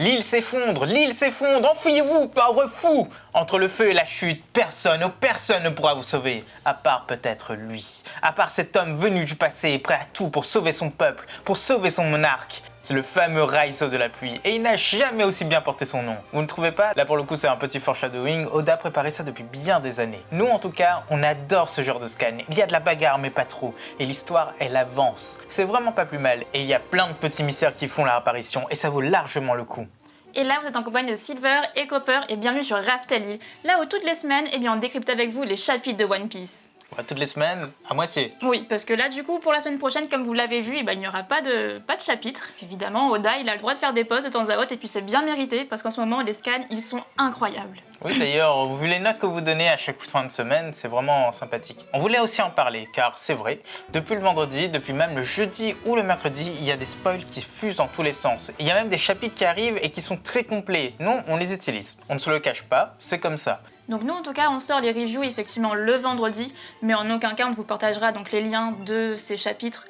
L'île s'effondre, enfuyez-vous, pauvre fou! Entre le feu et la chute, personne ne pourra vous sauver, à part peut-être lui, à part cet homme venu du passé, prêt à tout pour sauver son peuple, pour sauver son monarque. C'est le fameux Raizo de la pluie, et il n'a jamais aussi bien porté son nom. Vous ne trouvez pas? Là pour le coup c'est un petit foreshadowing, Oda préparait ça depuis bien des années. Nous en tout cas, on adore ce genre de scan, il y a de la bagarre mais pas trop, et l'histoire elle avance. C'est vraiment pas plus mal, et il y a plein de petits mystères qui font leur apparition, et ça vaut largement le coup. Et là, vous êtes en compagnie de Silver et Copper et bienvenue sur Raftel, là où toutes les semaines, on décrypte avec vous les chapitres de One Piece. Ouais, toutes les semaines, à moitié. Oui, parce que là, du coup, pour la semaine prochaine, comme vous l'avez vu, il n'y aura pas de chapitre. Évidemment, Oda, il a le droit de faire des pauses de temps à autre et puis c'est bien mérité parce qu'en ce moment, les scans, ils sont incroyables. Oui, d'ailleurs, vu les notes que vous donnez à chaque fin de semaine, c'est vraiment sympathique. On voulait aussi en parler, car c'est vrai, depuis le vendredi, depuis même le jeudi ou le mercredi, il y a des spoils qui fusent dans tous les sens. Il y a même des chapitres qui arrivent et qui sont très complets. Non, on les utilise. On ne se le cache pas, c'est comme ça. Donc nous en tout cas on sort les reviews effectivement le vendredi, mais en aucun cas on vous partagera donc les liens de ces chapitres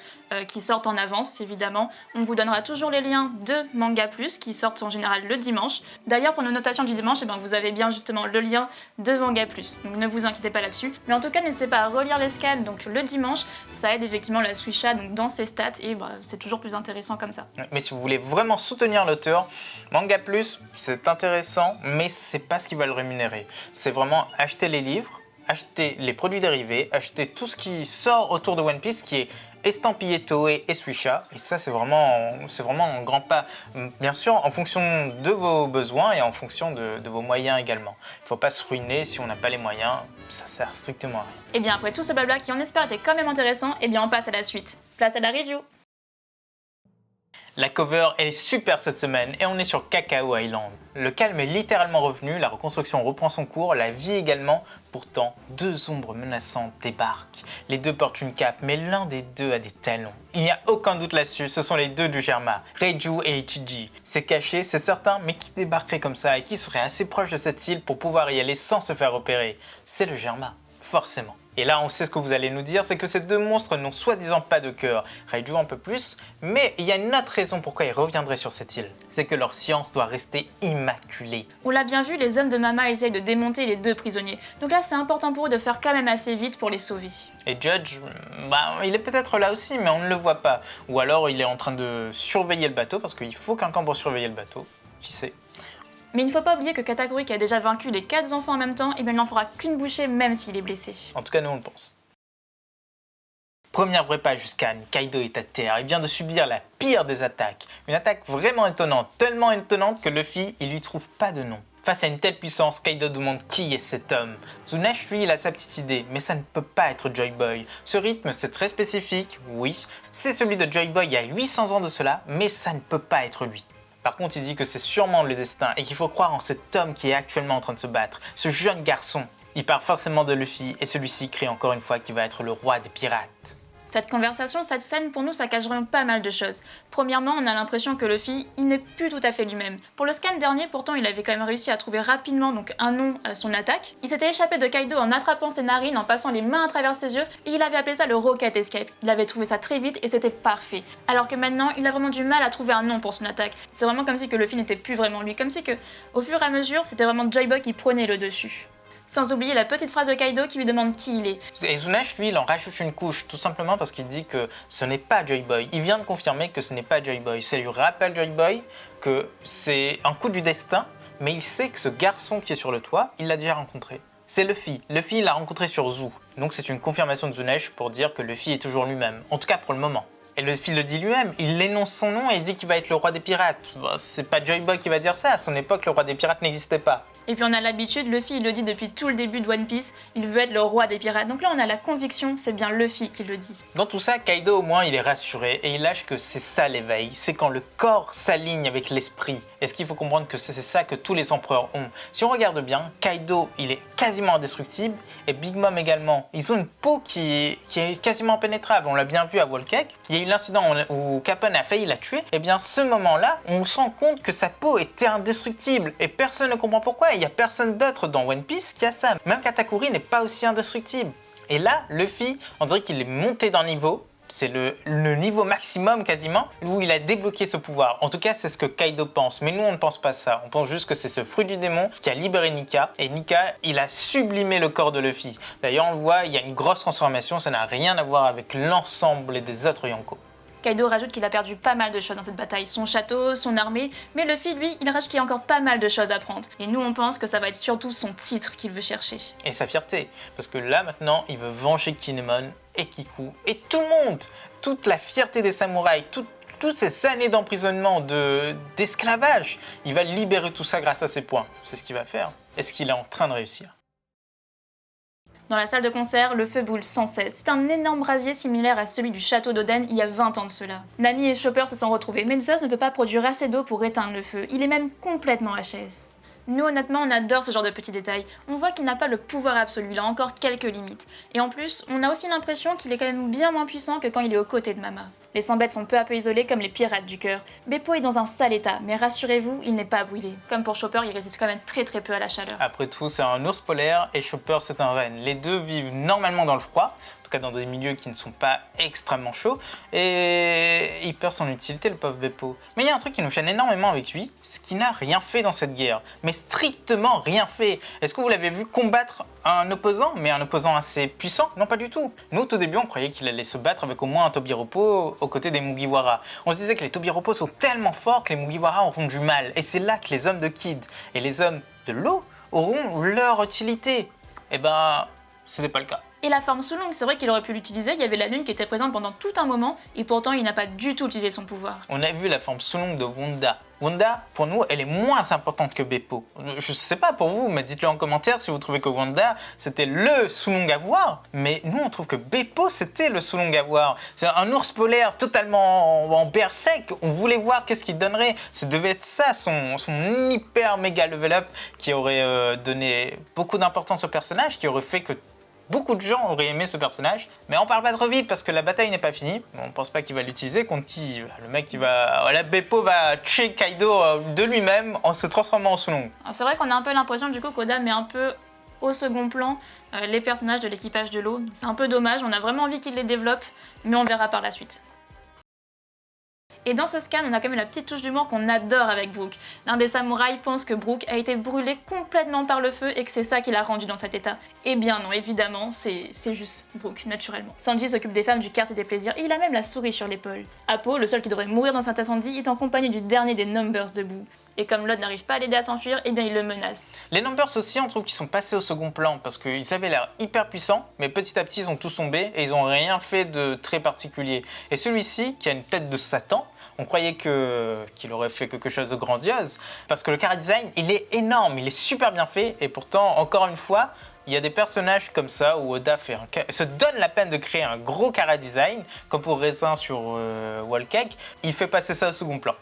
qui sortent en avance évidemment. On vous donnera toujours les liens de Manga Plus qui sortent en général le dimanche. D'ailleurs pour nos notations du dimanche, vous avez bien justement le lien de Manga Plus, donc ne vous inquiétez pas là-dessus. Mais en tout cas n'hésitez pas à relire les scans donc le dimanche, ça aide effectivement la Suisha donc dans ses stats et c'est toujours plus intéressant comme ça. Mais si vous voulez vraiment soutenir l'auteur, Manga Plus c'est intéressant mais c'est pas ce qui va le rémunérer. C'est vraiment acheter les livres, acheter les produits dérivés, acheter tout ce qui sort autour de One Piece qui est estampillé Toei et Suisha. Et ça, c'est vraiment un grand pas. Bien sûr, en fonction de vos besoins et en fonction de vos moyens également. Il ne faut pas se ruiner si on n'a pas les moyens. Ça sert strictement à rien. Et bien après tout ce blabla qui on espère était quand même intéressant, on passe à la suite. Place à la review. La cover, elle est super cette semaine et on est sur Cacao Island. Le calme est littéralement revenu, la reconstruction reprend son cours, la vie également. Pourtant, deux ombres menaçantes débarquent. Les deux portent une cape, mais l'un des deux a des talons. Il n'y a aucun doute là-dessus, ce sont les deux du Germa, Reiju et Ichiji. C'est caché, c'est certain, mais qui débarquerait comme ça et qui serait assez proche de cette île pour pouvoir y aller sans se faire repérer? C'est le Germa, forcément. Et là, on sait ce que vous allez nous dire, c'est que ces deux monstres n'ont soi-disant pas de cœur. Reiju un peu plus, mais il y a une autre raison pourquoi ils reviendraient sur cette île. C'est que leur science doit rester immaculée. On l'a bien vu, les hommes de Mama essayent de démonter les deux prisonniers. Donc là, c'est important pour eux de faire quand même assez vite pour les sauver. Et Judge, il est peut-être là aussi, mais on ne le voit pas. Ou alors, il est en train de surveiller le bateau, parce qu'il faut quelqu'un pour surveiller le bateau. Qui sait? Mais il ne faut pas oublier que Katakuri, qui a déjà vaincu les 4 enfants en même temps, il n'en fera qu'une bouchée même s'il est blessé. En tout cas, nous on le pense. Première vraie page du scan, Kaido est à terre, il vient de subir la pire des attaques. Une attaque vraiment étonnante, tellement étonnante que Luffy, il lui trouve pas de nom. Face à une telle puissance, Kaido demande qui est cet homme. Tsunash, lui, il a sa petite idée, mais ça ne peut pas être Joy Boy. Ce rythme, c'est très spécifique, oui. C'est celui de Joy Boy il y a 800 ans de cela, mais ça ne peut pas être lui. Par contre, il dit que c'est sûrement le destin et qu'il faut croire en cet homme qui est actuellement en train de se battre, ce jeune garçon. Il parle forcément de Luffy et celui-ci crie encore une fois qu'il va être le roi des pirates. Cette conversation, cette scène, pour nous, ça cache vraiment pas mal de choses. Premièrement, on a l'impression que Luffy, il n'est plus tout à fait lui-même. Pour le scan dernier, pourtant, il avait quand même réussi à trouver rapidement un nom à son attaque. Il s'était échappé de Kaido en attrapant ses narines, en passant les mains à travers ses yeux, et il avait appelé ça le Rocket Escape. Il avait trouvé ça très vite et c'était parfait. Alors que maintenant, il a vraiment du mal à trouver un nom pour son attaque. C'est vraiment comme si que Luffy n'était plus vraiment lui, comme si que, au fur et à mesure, c'était vraiment Joy Boy qui prenait le dessus. Sans oublier la petite phrase de Kaido qui lui demande qui il est. Et Tsunash, lui, il en rajoute une couche, tout simplement parce qu'il dit que ce n'est pas Joy Boy. Il vient de confirmer que ce n'est pas Joy Boy. Ça lui rappelle Joy Boy que c'est un coup du destin, mais il sait que ce garçon qui est sur le toit, il l'a déjà rencontré. C'est Luffy. Luffy l'a rencontré sur Zou. Donc c'est une confirmation de Tsunash pour dire que Luffy est toujours lui-même. En tout cas pour le moment. Et Luffy le dit lui-même, il énonce son nom et il dit qu'il va être le roi des pirates. C'est pas Joy Boy qui va dire ça, à son époque le roi des pirates n'existait pas. Et puis on a l'habitude, Luffy il le dit depuis tout le début de One Piece, il veut être le roi des pirates. Donc là on a la conviction, c'est bien Luffy qui le dit. Dans tout ça, Kaido au moins il est rassuré et il lâche que c'est ça l'éveil, c'est quand le corps s'aligne avec l'esprit. Est-ce qu'il faut comprendre que c'est ça que tous les empereurs ont? Si on regarde bien, Kaido il est quasiment indestructible et Big Mom également. Ils ont une peau qui est quasiment impénétrable, on l'a bien vu à Whole Cake. Il y a eu l'incident où Kappen a failli la tuer, et bien ce moment-là, on se rend compte que sa peau était indestructible et personne ne comprend pourquoi. Il n'y a personne d'autre dans One Piece qui a ça. Même Katakuri n'est pas aussi indestructible. Et là, Luffy, on dirait qu'il est monté d'un niveau C'est le niveau maximum quasiment où il a débloqué ce pouvoir. En tout cas, c'est ce que Kaido pense. Mais nous, on ne pense pas ça. On pense juste que c'est ce fruit du démon qui a libéré Nika. Et Nika, il a sublimé le corps de Luffy. D'ailleurs, on le voit, il y a une grosse transformation. Ça n'a rien à voir avec l'ensemble des autres Yonko. Kaido rajoute qu'il a perdu pas mal de choses dans cette bataille, son château, son armée, mais Luffy, lui, il rajoute qu'il y a encore pas mal de choses à prendre. Et nous, on pense que ça va être surtout son titre qu'il veut chercher. Et sa fierté, parce que là, maintenant, il veut venger Kinemon et Kiku et tout le monde. Toute la fierté des samouraïs, toutes ces années d'emprisonnement, d'esclavage, il va libérer tout ça grâce à ses points. C'est ce qu'il va faire. Est-ce qu'il est en train de réussir ? Dans la salle de concert, le feu boule sans cesse. C'est un énorme brasier similaire à celui du château d'Oden il y a 20 ans de cela. Nami et Chopper se sont retrouvés, mais Zeus ne peut pas produire assez d'eau pour éteindre le feu. Il est même complètement HS. Nous, honnêtement, on adore ce genre de petits détails. On voit qu'il n'a pas le pouvoir absolu, il a encore quelques limites. Et en plus, on a aussi l'impression qu'il est quand même bien moins puissant que quand il est aux côtés de Mama. Les 100 bêtes sont peu à peu isolés comme les pirates du cœur. Beppo est dans un sale état, mais rassurez-vous, il n'est pas brûlé. Comme pour Chopper, il résiste quand même très peu à la chaleur. Après tout, c'est un ours polaire et Chopper, c'est un renne. Les deux vivent normalement dans le froid, en tout cas dans des milieux qui ne sont pas extrêmement chauds, et il perd son utilité, le pauvre Beppo. Mais il y a un truc qui nous gêne énormément avec lui, c'est qu'il n'a rien fait dans cette guerre. Mais strictement rien fait. Est-ce que vous l'avez vu combattre un opposant, mais un opposant assez puissant? Non, pas du tout. Nous, au tout début, on croyait qu'il allait se battre avec au moins un Tobiropo aux côtés des Mugiwara. On se disait que les Tobiropo sont tellement forts que les Mugiwara auront du mal. Et c'est là que les hommes de Kid et les hommes de l'eau auront leur utilité. Eh ben, c'était pas le cas. Et la forme Sulong, c'est vrai qu'il aurait pu l'utiliser, il y avait la lune qui était présente pendant tout un moment, et pourtant il n'a pas du tout utilisé son pouvoir. On a vu la forme Sulong de Wanda. Wanda, pour nous, elle est moins importante que Beppo. Je sais pas pour vous, mais dites-le en commentaire si vous trouvez que Wanda, c'était le Sulong à voir. Mais nous, on trouve que Beppo, c'était le Sulong à voir. C'est un ours polaire totalement en berserk. On voulait voir qu'est-ce qu'il donnerait. Ça devait être ça, son hyper méga level up, qui aurait donné beaucoup d'importance au personnage, qui aurait fait que beaucoup de gens auraient aimé ce personnage, mais on parle pas trop vite parce que la bataille n'est pas finie. On pense pas qu'il va l'utiliser contre qui le mec qui va... La Beppo va tuer Kaido de lui-même en se transformant en Sulong. C'est vrai qu'on a un peu l'impression du coup qu'Oda met un peu au second plan les personnages de l'équipage de l'eau. C'est un peu dommage, on a vraiment envie qu'il les développe, mais on verra par la suite. Et dans ce scan, on a quand même la petite touche d'humour qu'on adore avec Brook. L'un des samouraïs pense que Brook a été brûlé complètement par le feu et que c'est ça qui l'a rendu dans cet état. Eh bien non, évidemment, c'est juste Brook, naturellement. Sanji s'occupe des femmes du quartier des plaisirs et il a même la souris sur l'épaule. Apo, le seul qui devrait mourir dans cet incendie, est en compagnie du dernier des Numbers debout. Et comme l'autre n'arrive pas à l'aider à s'enfuir, eh bien il le menace. Les Numbers aussi, on trouve qu'ils sont passés au second plan parce qu'ils avaient l'air hyper puissants, mais petit à petit ils ont tous tombé et ils n'ont rien fait de très particulier. Et celui-ci, qui a une tête de Satan, on croyait qu'il aurait fait quelque chose de grandiose, parce que le chara-design, il est énorme, il est super bien fait, et pourtant, encore une fois, il y a des personnages comme ça où Oda se donne la peine de créer un gros chara-design, comme pour Raisin sur Wall Cake, il fait passer ça au second plan.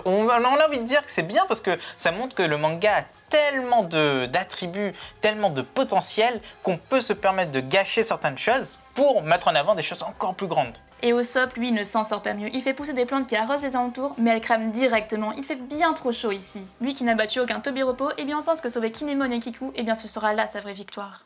On a envie de dire que c'est bien parce que ça montre que le manga a tellement d'attributs, tellement de potentiel qu'on peut se permettre de gâcher certaines choses pour mettre en avant des choses encore plus grandes. Et Usopp, lui, ne s'en sort pas mieux. Il fait pousser des plantes qui arrosent les alentours, mais elles crament directement. Il fait bien trop chaud ici. Lui qui n'a battu aucun Tobiropo, eh bien on pense que sauver Kinemon et Kiku, eh bien ce sera là sa vraie victoire.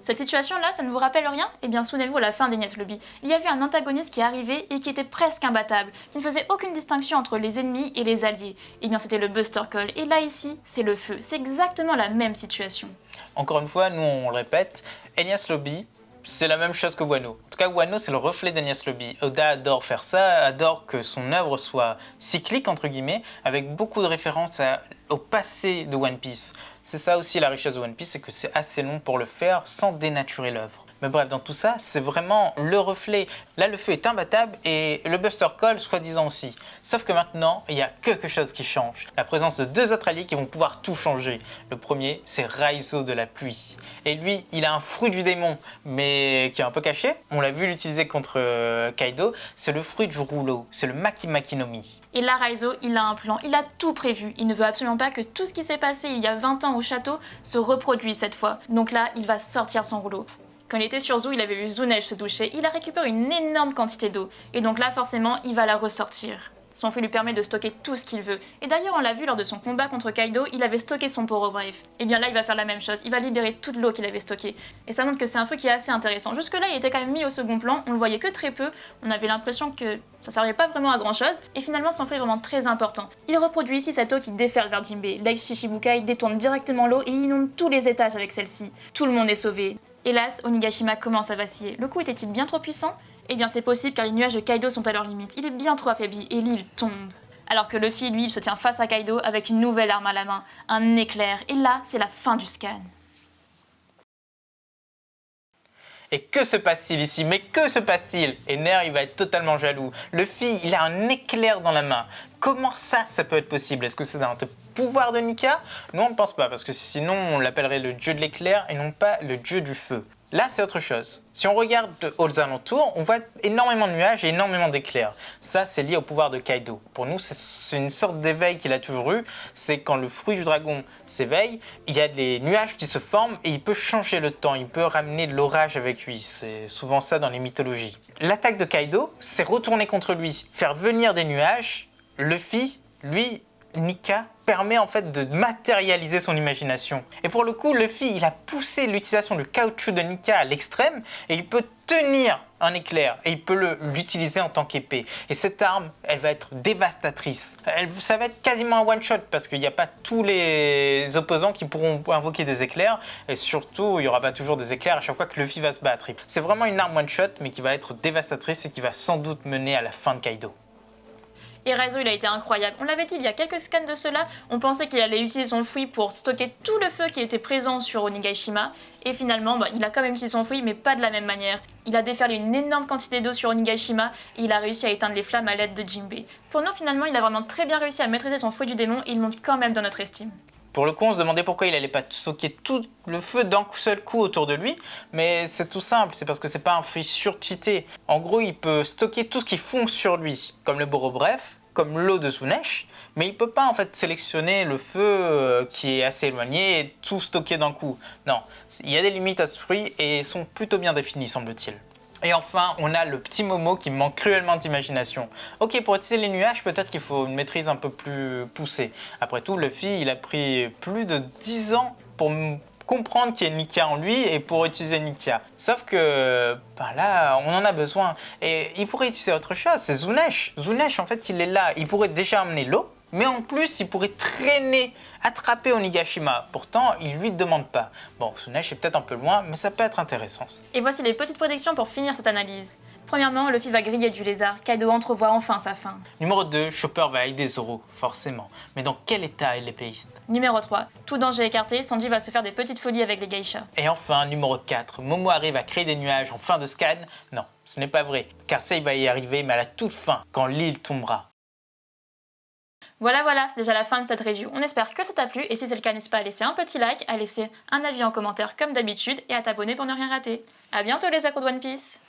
Cette situation-là, ça ne vous rappelle rien? Eh bien souvenez-vous à la fin d'Enies Lobby. Il y avait un antagoniste qui arrivait et qui était presque imbattable, qui ne faisait aucune distinction entre les ennemis et les alliés. Eh bien c'était le Buster Call, et là ici, c'est le feu. C'est exactement la même situation. Encore une fois, nous on le répète, Enies Lobby, c'est la même chose que Wano. En tout cas, Wano, c'est le reflet d'Enies Lobby. Oda adore faire ça, adore que son œuvre soit cyclique, entre guillemets, avec beaucoup de références au passé de One Piece. C'est ça aussi la richesse de One Piece, c'est que c'est assez long pour le faire sans dénaturer l'œuvre. Mais bref, dans tout ça, c'est vraiment le reflet. Là, le feu est imbattable et le Buster Call, soi-disant aussi. Sauf que maintenant, il y a quelque chose qui change. La présence de deux autres alliés qui vont pouvoir tout changer. Le premier, c'est Raizo de la pluie. Et lui, il a un fruit du démon, mais qui est un peu caché. On l'a vu l'utiliser contre Kaido. C'est le fruit du rouleau. C'est le Maki Maki no Mi. Et là, Raizo, il a un plan. Il a tout prévu. Il ne veut absolument pas que tout ce qui s'est passé il y a 20 ans au château se reproduise cette fois. Donc là, il va sortir son rouleau. Quand il était sur Zou, il avait vu Zunej se doucher, il a récupéré une énorme quantité d'eau, et donc là forcément il va la ressortir. Son fruit lui permet de stocker tout ce qu'il veut. Et d'ailleurs, on l'a vu lors de son combat contre Kaido, il avait stocké son Poro-Brave. Et bien là, il va faire la même chose, il va libérer toute l'eau qu'il avait stockée. Et ça montre que c'est un fruit qui est assez intéressant. Jusque-là, il était quand même mis au second plan, on le voyait que très peu, on avait l'impression que ça servait pas vraiment à grand chose, et finalement son fruit est vraiment très important. Il reproduit ici cette eau qui déferle vers Jinbei. L'ex Shichibukai détourne directement l'eau et inonde tous les étages avec celle-ci. Tout le monde est sauvé. Hélas, Onigashima commence à vaciller. Le coup était-il bien trop puissant ? Eh bien c'est possible car les nuages de Kaido sont à leur limite. Il est bien trop affaibli et l'île tombe. Alors que Luffy, lui, il se tient face à Kaido avec une nouvelle arme à la main, un éclair. Et là, c'est la fin du scan. Et que se passe-t-il ici? Mais que se passe-t-il? Ener, il va être totalement jaloux. Luffy, il a un éclair dans la main. Comment ça peut être possible? Est-ce que c'est un pouvoir de Nika? Non, on ne pense pas, parce que sinon on l'appellerait le dieu de l'éclair et non pas le dieu du feu. Là, c'est autre chose. Si on regarde aux alentours, on voit énormément de nuages et énormément d'éclairs. Ça, c'est lié au pouvoir de Kaido. Pour nous, c'est une sorte d'éveil qu'il a toujours eu. C'est quand le fruit du dragon s'éveille, il y a des nuages qui se forment et il peut changer le temps. Il peut ramener de l'orage avec lui. C'est souvent ça dans les mythologies. L'attaque de Kaido, c'est retourner contre lui, faire venir des nuages. Luffy, lui, Nika permet en fait de matérialiser son imagination. Et pour le coup, Luffy, il a poussé l'utilisation du caoutchouc de Nika à l'extrême et il peut tenir un éclair et il peut l'utiliser en tant qu'épée. Et cette arme, elle va être dévastatrice. Ça va être quasiment un one-shot parce qu'il n'y a pas tous les opposants qui pourront invoquer des éclairs et surtout, il n'y aura pas toujours des éclairs à chaque fois que Luffy va se battre. C'est vraiment une arme one-shot mais qui va être dévastatrice et qui va sans doute mener à la fin de Kaido. Et Raizo, il a été incroyable. On l'avait dit il y a quelques scans de cela, on pensait qu'il allait utiliser son fruit pour stocker tout le feu qui était présent sur Onigashima. Et finalement, il a quand même utilisé son fruit, mais pas de la même manière. Il a déferlé une énorme quantité d'eau sur Onigashima et il a réussi à éteindre les flammes à l'aide de Jinbei. Pour nous, finalement, il a vraiment très bien réussi à maîtriser son fruit du démon et il monte quand même dans notre estime. Pour le coup, on se demandait pourquoi il n'allait pas stocker tout le feu d'un seul coup autour de lui, mais c'est tout simple, c'est parce que c'est pas un fruit surcheaté. En gros, il peut stocker tout ce qui fond sur lui, comme le Boro-Bref, comme l'eau de Tsunesh, mais il peut pas en fait sélectionner le feu qui est assez éloigné et tout stocker d'un coup. Non, il y a des limites à ce fruit et sont plutôt bien définies, semble-t-il. Et enfin, on a le petit Momo qui manque cruellement d'imagination. Ok, pour utiliser les nuages, peut-être qu'il faut une maîtrise un peu plus poussée. Après tout, Luffy, il a pris plus de 10 ans pour comprendre qu'il y a Nika en lui et pour utiliser Nika. Sauf que là, on en a besoin. Et il pourrait utiliser autre chose, c'est Tsunesh. Tsunesh, en fait, s'il est là, il pourrait déjà amener l'eau, mais en plus, il pourrait traîner, attraper Onigashima. Pourtant, il lui demande pas. Bon, Tsunesh est peut-être un peu loin, mais ça peut être intéressant. Et voici les petites prédictions pour finir cette analyse. Premièrement, Luffy va griller du lézard, Kaido entrevoit enfin sa fin. Numéro 2, Chopper va aider Zoro, forcément. Mais dans quel état est l'épéiste? Numéro 3, tout danger écarté, Sanji va se faire des petites folies avec les geishas. Et enfin, numéro 4, Momo arrive à créer des nuages en fin de scan? Non, ce n'est pas vrai, car ça il va y arriver, mais à la toute fin, quand l'île tombera. Voilà, c'est déjà la fin de cette review. On espère que ça t'a plu et si c'est le cas, n'hésite pas à laisser un petit like, à laisser un avis en commentaire comme d'habitude et à t'abonner pour ne rien rater. A bientôt les accros de One Piece!